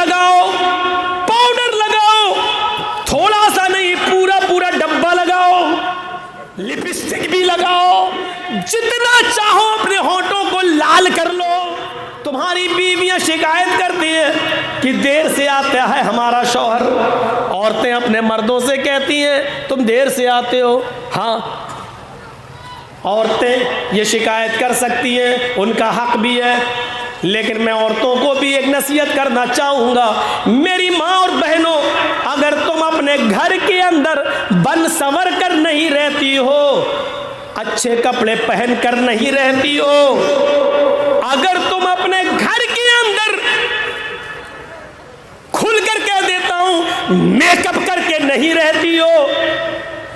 लगाओ, पाउडर लगाओ, थोड़ा सा नहीं पूरा पूरा डब्बा लगाओ, लिपस्टिक भी लगाओ, जितना चाहो अपने होठों को लाल कर लो। तुम्हारी बीवियां शिकायत करती हैं कि देर से आता है हमारा शौहर। औरतें अपने मर्दों से कहती हैं तुम देर से आते हो। हाँ, औरतें ये शिकायत कर सकती हैं, उनका हक भी है, लेकिन मैं औरतों को भी एक नसीहत करना चाहूँगा। मेरी माँ और बहनों, अगर तुम अपने घर के अंदर बन संवर कर नहीं रहती हो, अच्छे कपड़े पहन कर नहीं रहती हो, अगर तुम अपने घर के अंदर खुलकर कह देता हूं मेकअप करके नहीं रहती हो,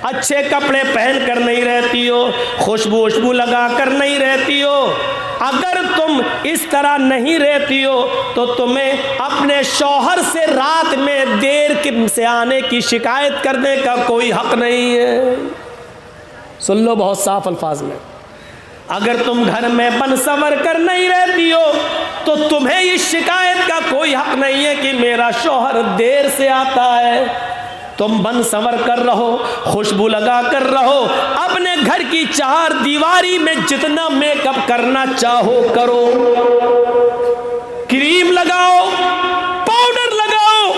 अच्छे कपड़े पहन कर नहीं रहती हो, खुशबू लगा कर नहीं रहती हो, अगर तुम इस तरह नहीं रहती हो तो तुम्हें अपने शौहर से रात में देर से आने की शिकायत करने का कोई हक नहीं है। सुन लो बहुत साफ अल्फाज में, अगर तुम घर में बन संवर कर नहीं रहती हो तो तुम्हें इस शिकायत का कोई हक नहीं है कि मेरा शौहर देर से आता है। तुम बन संवर कर रहो, खुशबू लगा कर रहो, अपने घर की चार दीवारी में जितना मेकअप करना चाहो करो, क्रीम लगाओ, पाउडर लगाओ,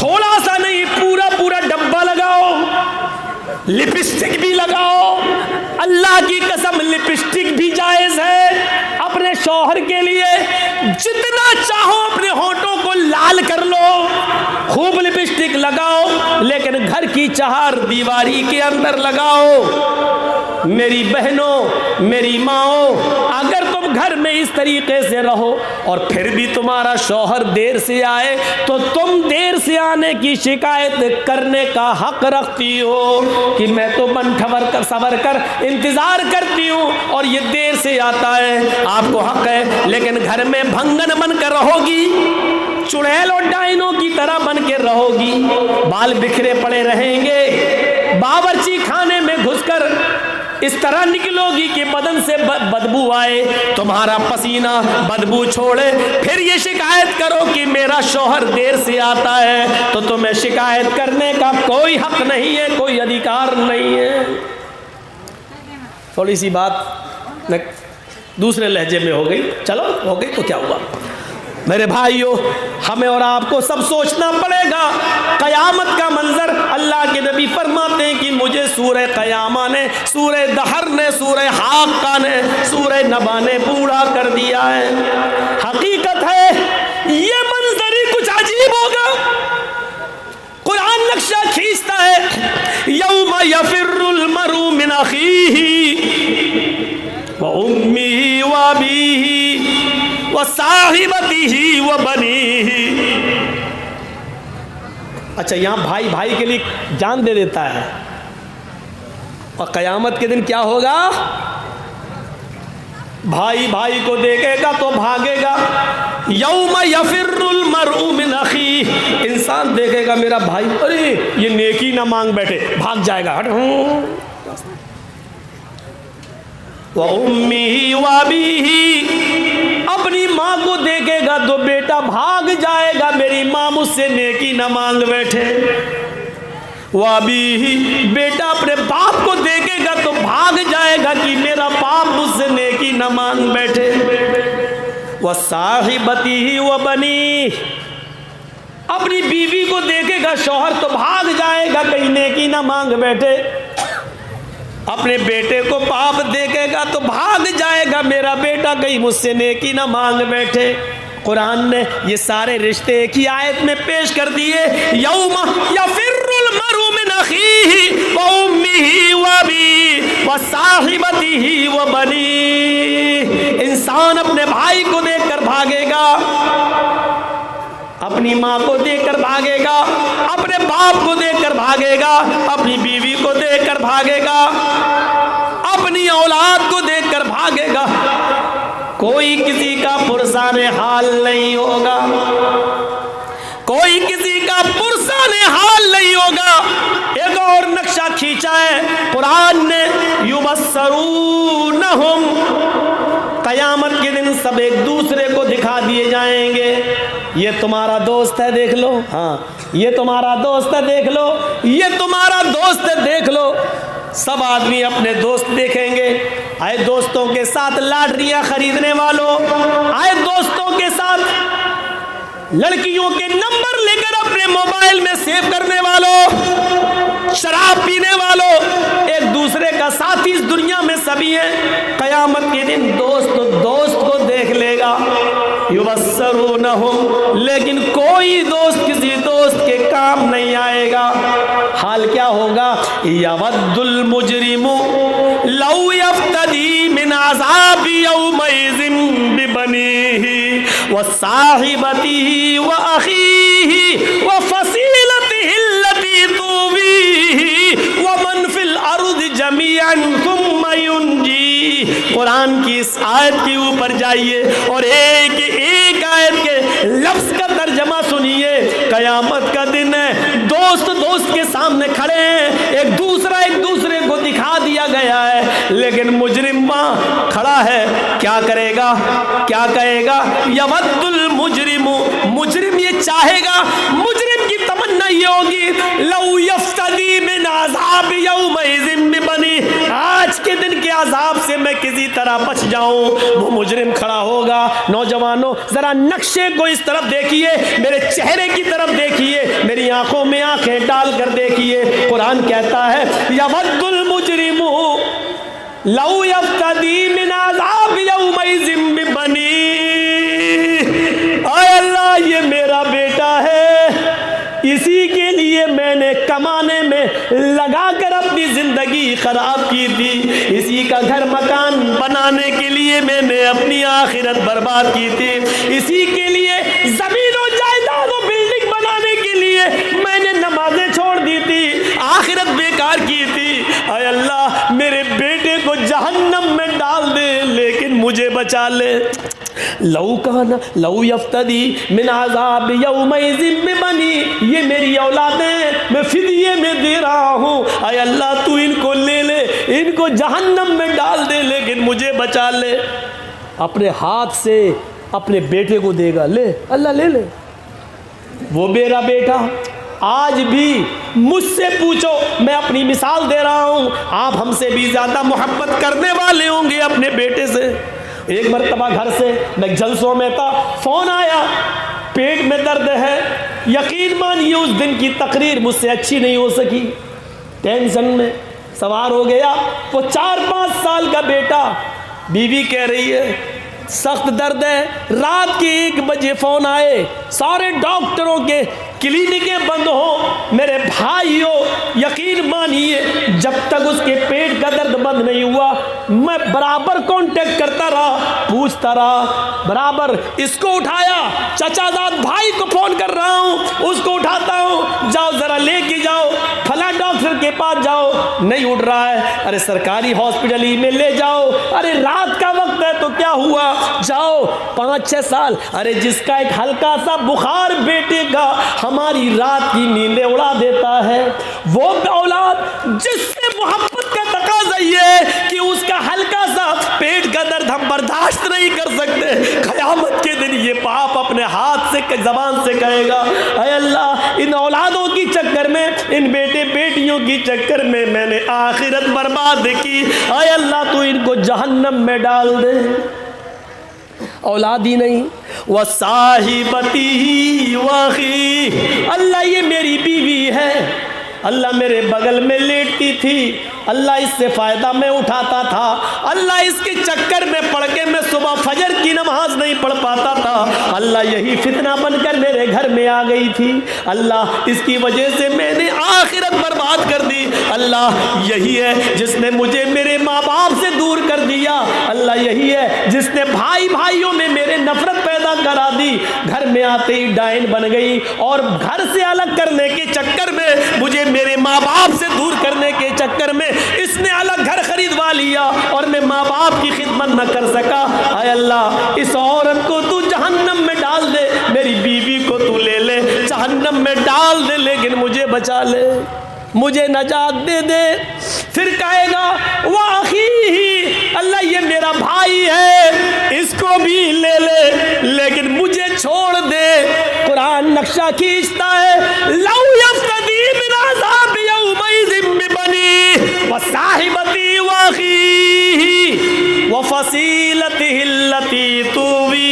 थोड़ा सा नहीं पूरा पूरा डब्बा लगाओ, लिपस्टिक भी लगाओ। अल्लाह की कसम लिपस्टिक भी जायज है अपने शौहर के लिए। जितना चाहो अपने होठों को लाल कर लो, खूब लिपस्टिक लगाओ, लेकिन घर की चार दीवारी के अंदर लगाओ। मेरी बहनों, मेरी माओ, अगर तुम घर में इस तरीके से रहो और फिर भी तुम्हारा शौहर देर से आए तो तुम देर से आने की शिकायत करने का हक रखती हो कि मैं तो बन ठवर कर सवर कर इंतजार करती हूँ और ये देर से आता है। आपको हक है, लेकिन घर में भंगन बनकर रहोगी, चुड़ैल और डाइनों की तरह बन के रहोगी, बाल बिखरे पड़े रहेंगे, बावर्ची खाने में घुसकर इस तरह निकलोगी कि बदन से बदबू आए, तुम्हारा पसीना बदबू छोड़े, फिर ये शिकायत करो कि मेरा शौहर देर से आता है, तो तुम्हें शिकायत करने का कोई हक नहीं है, कोई अधिकार नहीं है। थोड़ी सी बात दूसरे लहजे में हो गई, चलो हो गई तो क्या हुआ। मेरे भाइयों, हमें और आपको सब सोचना पड़ेगा। क़यामत का मंजर, अल्लाह के नबी फरमाते हैं कि मुझे सूरह क़यामा ने, सूरह दहर ने, सूरह हाक़ा ने, सूरह नबा ने बूढ़ा कर दिया है। हकीकत है ये मंजर ही कुछ अजीब होगा। कुरान नक्शा खींचता है, यौमा यफिर्रुल मरउ मिन अखीही व उम्मिही व अबीही व साहिबतिही व बनीही। अच्छा, यहाँ भाई भाई के लिए जान दे देता है, और क़यामत के दिन क्या होगा? भाई भाई को देखेगा तो भागेगा। यौमा यफिर्रुल मरउ मिन अखी, इंसान देखेगा मेरा भाई, अरे ये नेकी ना मांग बैठे, भाग जाएगा। हट। व उम्मिही व अबीही, अपनी माँ को देखेगा तो बेटा भाग जाएगा, मेरी माँ मुझसे नेकी न मांग बैठे। वह भी बेटा अपने बाप को देखेगा तो भाग जाएगा कि मेरा बाप मुझसे नेकी न मांग बैठे। वह साहिबती ही वह बनी, अपनी बीवी को देखेगा शौहर तो भाग जाएगा कहीं नेकी न मांग बैठे। अपने बेटे को बाप देखेगा तो भाग जाएगा, मेरा बेटा कहीं मुझसे नेकी ना मांग बैठे। कुरान ने ये सारे रिश्ते एक ही आयत में पेश कर दिए। यौमा यफिर्रुल मरउ मिन अखीही व उम्मिही व अबीही व साहिबतिही व बनीही। इंसान अपने भाई को देखकर भागेगा, अपनी माँ को देखकर भागेगा, अपने बाप को देखकर भागेगा, अपनी बीवी को देखकर भागेगा, अपनी औलाद को देखकर भागेगा। कोई किसी का पुरसाने हाल नहीं होगा, कोई किसी का पुरसाने हाल नहीं होगा। एक और नक्शा खींचा है कुरान ने, युबस्सरूनहुम, क़यामत के दिन सब एक दूसरे को दिखा दिए जाएंगे। ये तुम्हारा दोस्त है देख लो, हाँ ये तुम्हारा दोस्त है देख लो, ये तुम्हारा दोस्त है देख लो। सब आदमी अपने दोस्त देखेंगे। आए दोस्तों के साथ लॉटरियां खरीदने वालों, आए दोस्तों के साथ लड़कियों के नंबर लेकर अपने मोबाइल में सेव करने वालों, शराब पीने वालों, एक दूसरे का साथी इस दुनिया में सभी है। कयामत के दिन दोस्त दोस्त को देख लेगा। युबस्सरूनहुम, लेकिन कोई दोस्त किसी दोस्त के काम नहीं आएगा। हाल क्या होगा? यवद्दुल मुजरिमु लौ यफ्तदी मिन अज़ाबि यौमइज़िन बिबनीहि व साहिबतिही व अखीही व फसीलतिही अल्लती तुवीही व मन फिल अर्ज़ि जमीअन सुम्मा युनजी। कुरान की इस आयत के ऊपर जाइए और एक एक आयत के लफ्ज़ का तर्जमा सुनिए। कयामत का दिन है, दोस्त दोस्त के सामने खड़े हैं, एक दूसरे को दिखा दिया गया है, लेकिन मुजरिम वहाँ खड़ा है। क्या करेगा, क्या कहेगा? यवद्दुल मुजरिमु, मुजरिम ये चाहेगा, मुजरिम की तमन्ना ये होगी, लौ यफ्तदी मिन अज़ाब यौमइज़िन बिबनी, आज के दिन के अज़ाब से मैं किसी तरह बच जाऊं। वो मुजरिम खड़ा होगा। नौजवानों जरा नक्शे को इस तरफ देखिए, मेरे चेहरे की तरफ देखिए, मेरी आंखों में आंखें डालकर देखिए। कुरान कहता है यवद्दुल मुजरिमु लौ यफ्तदी मिन अज़ाब यौमइज़िन बिबनी। आय अल्लाह, ये मेरा बेटा है, इसी के लिए मैंने कमाने में लगाकर अपनी जिंदगी खराब की थी, इसी का घर मकान बनाने के लिए मैंने अपनी आखिरत बर्बाद की थी, इसी के लिए जमीन और जायदाद और बिल्डिंग बनाने के लिए मैंने नमाजें छोड़ दी थी, आखिरत बेकार की थी। आय अल्लाह, मेरे बेटे को जहन्नम में डाल दे, लेकिन मुझे बचा ले। लौ यफ्तदी मिन अज़ाब यौमइज़िन बिबनी, ये मेरी औलादें मैं फिदिये में दे रहा हूँ। आय अल्लाह, तू इनको ले ले, इनको जहन्नम में डाल दे, लेकिन मुझे बचा ले। अपने हाथ से अपने बेटे को देगा, ले अल्लाह ले ले। वो मेरा बेटा आज भी मुझसे पूछो, मैं अपनी मिसाल दे रहा हूँ, आप हमसे भी ज़्यादा मोहब्बत करने वाले होंगे अपने बेटे से। एक मरतबा घर से मैं जलसों में था, फ़ोन आया, पेट में दर्द है। यकीन मानिए उस दिन की तकरीर मुझसे अच्छी नहीं हो सकी, टेंशन में सवार हो गया। वो 4-5 साल का बेटा, बीवी कह रही है सख्त दर्द है। रात के 1 बजे फ़ोन आए, सारे डॉक्टरों के क्लिनिकें बंद हो। मेरे भाइयों, यकीन मानिए जब तक उसके पेट का दर्द बंद नहीं हुआ, मैं बराबर कांटेक्ट करता रहा, पूछता रहा, बराबर इसको उठाया, चचाजाद भाई को फ़ोन कर रहा हूँ, उसको उठाता हूँ, जाओ ज़रा लेके जाओ, फला डॉक्टर के पास जाओ, नहीं उठ रहा है, अरे सरकारी हॉस्पिटल ही में ले जाओ, अरे रात का वक्त है तो क्या हुआ, जाओ। 5-6 साल, अरे जिसका एक हल्का सा बुखार बेटे का हमारी रात की नींदें उड़ा देता है, वो औलाद जिससे मोहब्बत का तकाज़ा ये है कि उसका हल्का सा पेट का दर्द हम बर्दाश्त नहीं कर सकते। क़यामत के दिन ये बाप अपने हाथ से ज़बान से कहेगा, अय अल्लाह, इन औलादों की चक्कर में, इन बेटे बेटियों की चक्कर में मैंने आखिरत बर्बाद की, अय अल्लाह तू इनको जहन्नम में डाल दे। औलाद ही नहीं, वह साहिबती वही, अल्लाह ये मेरी बीवी है, अल्लाह मेरे बगल में लेटती थी, अल्लाह इससे फ़ायदा मैं उठाता था, अल्लाह इसके चक्कर में पढ़ के मैं सुबह फजर की नमाज नहीं पढ़ पाता था, अल्लाह यही फितना बनकर मेरे घर में आ गई थी, अल्लाह इसकी वजह से मैंने आखिरत बर्बाद कर दी, अल्लाह यही है जिसने मुझे मेरे माँ बाप से दूर कर दिया, अल्लाह यही है जिसने भाई भाइयों में मेरे नफरत पैदा करा दी, घर में आते ही डायन बन गई और घर से अलग करने के चक्कर में, मुझे मेरे माँ बाप से दूर करने के चक्कर में इसने अलग घर खरीदवा लिया और मैं माँ बाप की खिदमत न कर सका। आय अल्लाह, इस औरत को तू जहन्नम में डाल दे, मेरी बीवी को तू ले ले जहन्नम में डाल दे, लेकिन मुझे बचा ले, मुझे नजात दे दे। फिर कहेगा वाही ही, अल्लाह ये मेरा भाई है, इसको भी ले ले, लेकिन मुझे छोड़ दे। नक्शा खींचता है। लौ यफ्तदी मिन अज़ाब यौमइज़िन बिबनी व साहिबती व अखीही व फसीलतिही अल्लती तुवी।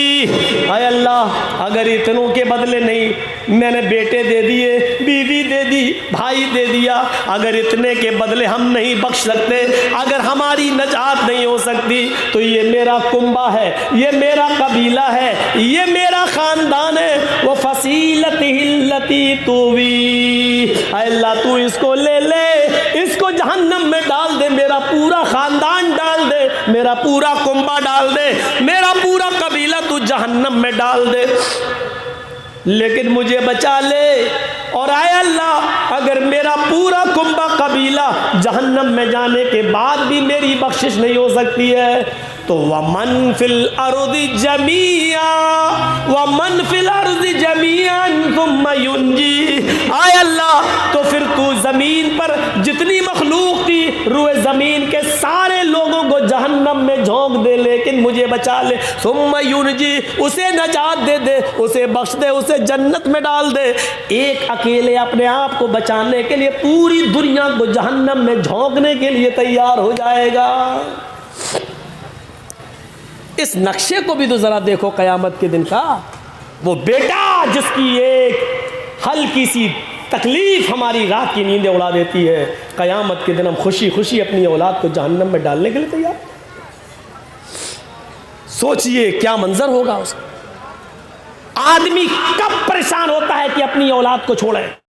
हाय अल्लाह, अगर इतनों के बदले नहीं, मैंने बेटे दे दिए, बीवी दे दी, भाई दे दिया, अगर इतने के बदले हम नहीं बख्श सकते, अगर हमारी नजात नहीं हो सकती, तो ये मेरा कुंबा है, ये मेरा कबीला है, ये मेरा खानदान है। वो फसीलतिही तुवी, अल्लाह तू इसको ले ले, इसको जहन्नम में डाल दे, मेरा पूरा खानदान डाल दे, मेरा पूरा कुंबा डाल दे, मेरा पूरा कबीला तू जहन्नम में डाल दे, लेकिन मुझे बचा ले। और आए अल्लाह, अगर मेरा पूरा कुंबा कबीला जहन्नम में जाने के बाद भी मेरी बख्शिश नहीं हो सकती है, तो वमन फिल अर्दि जमीआ, वमन फिल अर्दि जमीअन सुम्मा युनजी। आए अल्लाह, तो फिर तू ज़मीन पर जितनी मखलूक थी, रूए ज़मीन के सारे लोगों को जहन्नम में झोंक दे, लेकिन मुझे बचा ले। सुम्मा युनजी, उसे नजात दे दे, उसे बख्श दे, उसे जन्नत में डाल दे। एक अकेले अपने आप को बचाने के लिए पूरी दुनिया को जहन्नम में झोंकने के लिए तैयार हो जाएगा। इस नक्शे को भी तो जरा देखो कयामत के दिन का। वो बेटा जिसकी एक हल्की सी तकलीफ हमारी रात की नींदें उड़ा देती है, कयामत के दिन हम खुशी खुशी अपनी औलाद को जहन्नम में डालने के लिए तैयार। सोचिए क्या मंजर होगा उसका। आदमी कब परेशान होता है कि अपनी औलाद को छोड़े।